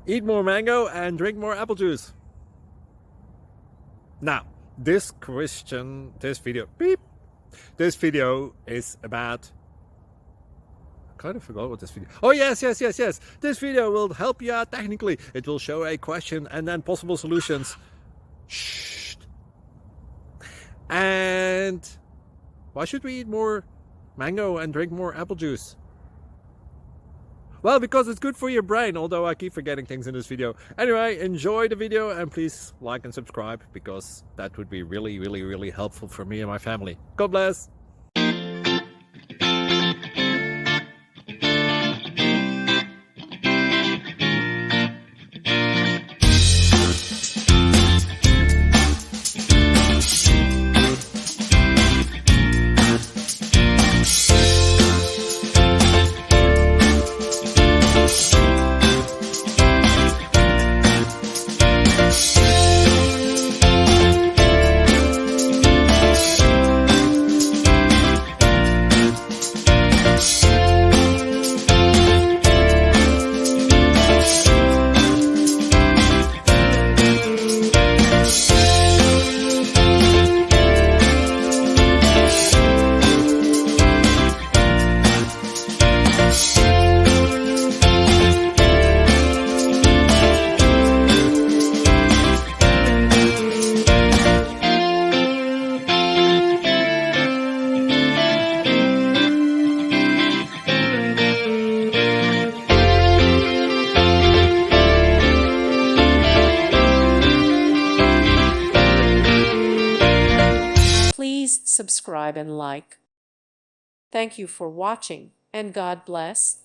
Eat more mango and drink more apple juice. Now, this video is about, I kind of forgot what this video. Oh yes. This video will help you out technically. It will show a question and then possible solutions. Shh. And why should we eat more mango and drink more apple juice? Well, because it's good for your brain, although I keep forgetting things in this video. Anyway, enjoy the video and please like and subscribe, because that would be really helpful for me and my family. God bless! Please subscribe and like. Thank you for watching, and God bless.